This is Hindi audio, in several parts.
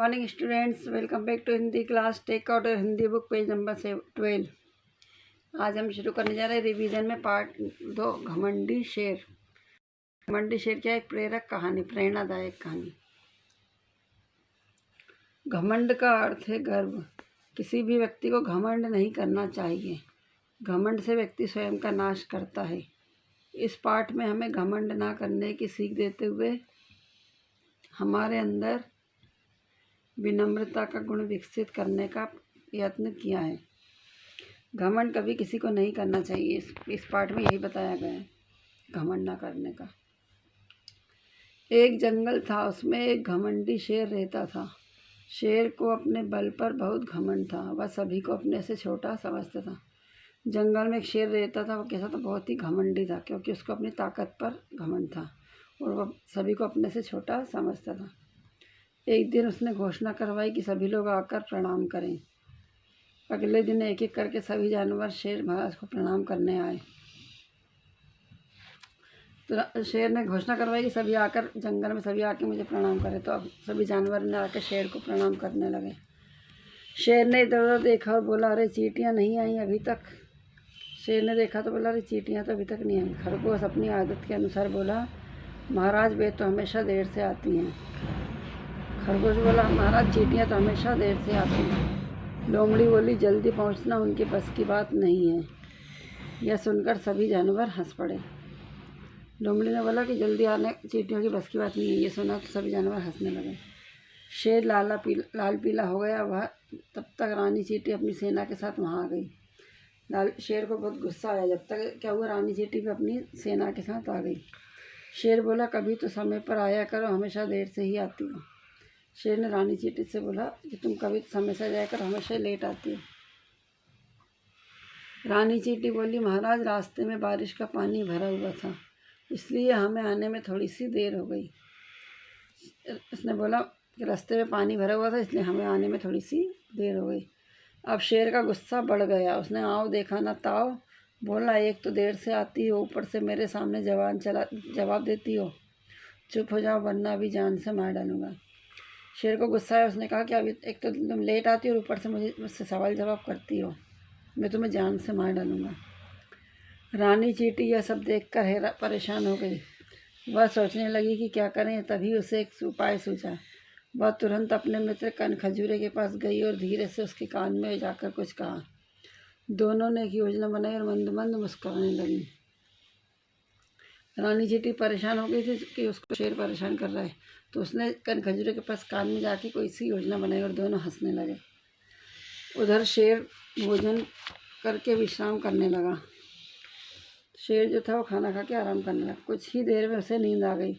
Morning students, welcome back to Hindi class. Take out और हिंदी बुक पेज नंबर 12। आज हम शुरू करने जा रहे हैं रिवीजन में पार्ट 2, घमंडी शेर। घमंडी शेर क्या है? एक प्रेरक कहानी, प्रेरणादायक कहानी। घमंड का अर्थ है गर्व। किसी भी व्यक्ति को घमंड नहीं करना चाहिए। घमंड से व्यक्ति स्वयं का नाश करता है। इस पाठ में हमें घमंड ना करने की सीख देते हुए हमारे अंदर विनम्रता का गुण विकसित करने का यत्न किया है। घमंड कभी किसी को नहीं करना चाहिए। इस पाठ में यही बताया गया है, घमंड ना करने का। एक जंगल था, उसमें एक घमंडी शेर रहता था। शेर को अपने बल पर बहुत घमंड था। वह सभी को अपने से छोटा समझता था। जंगल में एक शेर रहता था। वो कैसा था? बहुत ही घमंडी था, क्योंकि उसको अपनी ताकत पर घमंड था और वह सभी को अपने से छोटा समझता था। एक दिन उसने घोषणा करवाई कि सभी लोग आकर प्रणाम करें। अगले दिन एक एक करके सभी जानवर शेर महाराज को प्रणाम करने आए। तो शेर ने घोषणा करवाई कि सभी आकर, जंगल में सभी आके मुझे प्रणाम करें। तो अब सभी जानवर ने आकर शेर को प्रणाम करने लगे। शेर ने इधर उधर देखा और बोला, अरे चींटियाँ नहीं आई अभी तक। शेर ने देखा तो बोला, अरे चींटियाँ तो अभी तक नहीं आई। खरगोश अपनी आदत के अनुसार बोला, महाराज वे तो हमेशा देर से आती हैं। खरगोश बोला, महाराज चींटियाँ तो हमेशा देर से आती हैं। लोमड़ी बोली, जल्दी पहुँचना उनके बस की बात नहीं है। यह सुनकर सभी जानवर हंस पड़े। लोमड़ी ने बोला कि जल्दी आने चींटियों की बस की बात नहीं है। ये सुना तो सभी जानवर हंसने लगे। शेर लाल पीला हो गया। वह तब तक रानी चींटी अपनी सेना के साथ वहाँ आ गई। शेर को बहुत गुस्सा आया। जब तक क्या हुआ, रानी चींटी भी अपनी सेना के साथ आ गई। शेर बोला, कभी तो समय पर आया करो, हमेशा देर से ही आती हो। शेर ने रानी चींटी से बोला कि तुम कभी समय से जाकर हमेशा लेट आती हो। रानी चींटी बोली, महाराज रास्ते में बारिश का पानी भरा हुआ था, इसलिए हमें आने में थोड़ी सी देर हो गई। उसने बोला कि रास्ते में पानी भरा हुआ था, इसलिए हमें आने में थोड़ी सी देर हो गई। अब शेर का गुस्सा बढ़ गया। उसने आओ देखा ना ताओ, बोला, एक तो देर से आती हो, ऊपर से मेरे सामने जवाब देती हो। चुप हो जाओ वरना अभी जान से मार डालूंगा। शेर को गुस्सा है। उसने कहा कि अभी एक तो तुम लेट आती हो और ऊपर से मुझसे सवाल जवाब करती हो, मैं तुम्हें जान से मार डालूंगा। रानी चींटी यह सब देखकर परेशान हो गई। वह सोचने लगी कि क्या करें। तभी उसे एक उपाय सूझा। वह तुरंत अपने मित्र कनखजूरे के पास गई और धीरे से उसके कान में जाकर कुछ कहा। दोनों ने एक योजना बनाई और मंद मंद मुस्कुराने लगी। रानी चींटी परेशान हो गई थी कि उसको शेर परेशान कर रहा है, तो उसने कनखजूरे के पास कान में जाके कोई सी योजना बनाई और दोनों हंसने लगे। उधर शेर भोजन करके विश्राम करने लगा। शेर जो था वो खाना खा के आराम करने लगा। कुछ ही देर में उसे नींद आ गई।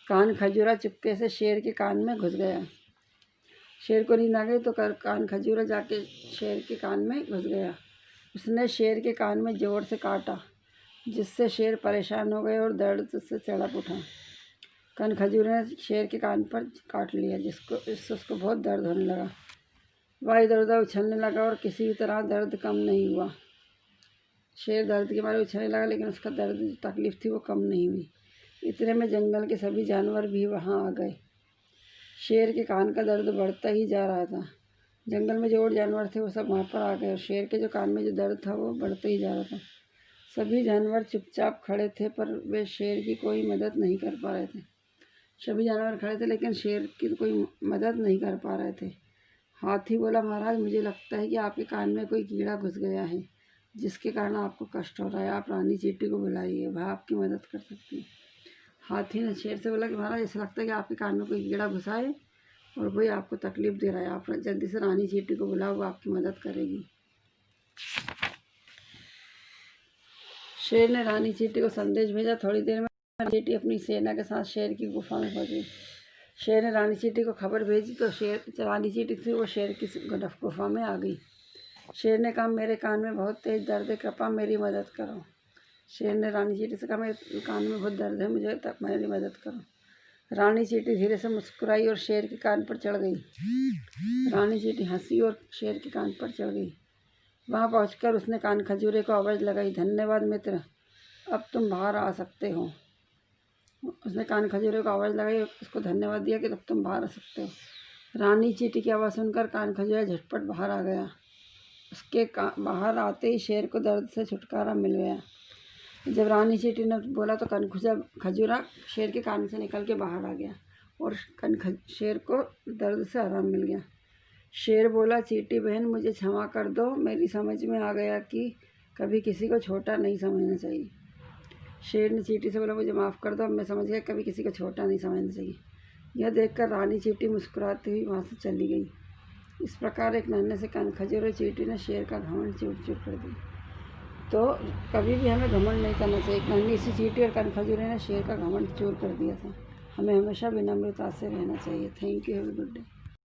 कान खजूरा चुपके से शेर के कान में घुस गया। शेर को नींद आ गई तो कान खजूरा जाके शेर के कान में घुस गया। उसने शेर के कान में जोर से काटा, जिससे शेर परेशान हो गए और दर्द से तड़प उठा। कनखजूरे ने शेर के कान पर काट लिया, इससे उसको बहुत दर्द होने लगा। वह इधर उधर उछलने लगा और किसी भी तरह दर्द कम नहीं हुआ। शेर दर्द के मारे उछलने लगा, लेकिन उसका दर्द जो तकलीफ थी वो कम नहीं हुई। इतने में जंगल के सभी जानवर भी वहाँ आ गए। शेर के कान का दर्द बढ़ता ही जा रहा था। जंगल में जो और जानवर थे वो सब वहाँ पर आ गए और शेर के जो कान में जो दर्द था वो बढ़ता ही जा रहा था। सभी जानवर चुपचाप खड़े थे, पर वे शेर की कोई मदद नहीं कर पा रहे थे। सभी जानवर खड़े थे लेकिन शेर की कोई मदद नहीं कर पा रहे थे। हाथी बोला, महाराज मुझे लगता है कि आपके कान में कोई कीड़ा घुस गया है, जिसके कारण आपको कष्ट हो रहा है। आप रानी चींटी को बुलाइए, वह आपकी मदद कर सकती है। हाथी ने शेर से बोला कि महाराज ऐसा लगता है कि आपके कान में कोई कीड़ा घुसा है और कोई आपको तकलीफ दे रहा है। आप जल्दी से रानी चींटी को बुलाओ, वो आपकी मदद करेगी। शेर ने रानी चींटी को संदेश भेजा। थोड़ी देर में चींटी अपनी सेना के साथ शेर की गुफा में पहुंची। शेर ने रानी चींटी को खबर भेजी तो रानी चींटी थी वो शेर की गुफा में आ गई। शेर ने कहा, मेरे कान में बहुत तेज दर्द है, कृपया मेरी मदद करो। शेर ने रानी चींटी से कहा, मेरे कान में बहुत दर्द है, मुझे मेरी मदद करो। रानी चींटी धीरे से मुस्कुराई और शेर के कान पर चढ़ गई। रानी चींटी हंसी और शेर के कान पर चढ़ गई। वहाँ पहुंचकर उसने कान खजूरे को आवाज़ लगाई, धन्यवाद मित्र, अब तुम बाहर आ सकते हो। उसने कान खजूरे को आवाज़ लगाई और उसको धन्यवाद दिया कि अब तुम बाहर आ सकते हो। रानी चींटी की आवाज़ सुनकर कान खजूरा झटपट बाहर आ गया। उसके बाहर आते ही शेर को दर्द से छुटकारा मिल गया। जब रानी चींटी ने बोला तो खजूरा शेर के कान से निकल के बाहर आ गया और शेर को दर्द से आराम मिल गया। शेर बोला, चींटी बहन मुझे क्षमा कर दो, मेरी समझ में आ गया कि कभी किसी को छोटा नहीं समझना चाहिए। शेर ने चींटी से बोला, मुझे माफ़ कर दो, अब मैं समझ गया कभी किसी को छोटा नहीं समझना चाहिए। यह देखकर रानी चींटी मुस्कुराती हुई वहाँ से चली गई। इस प्रकार एक नन्हे से खजूरे चींटी ने शेर का घमंड चूर-चूर कर दिया। तो कभी भी हमें घमंड नहीं करना चाहिए। एक नन्ही सी चींटी और खजूरे ने शेर का घमंड चूर कर दिया था। हमें हमेशा विनम्रता से रहना चाहिए। Thank you, have a good day.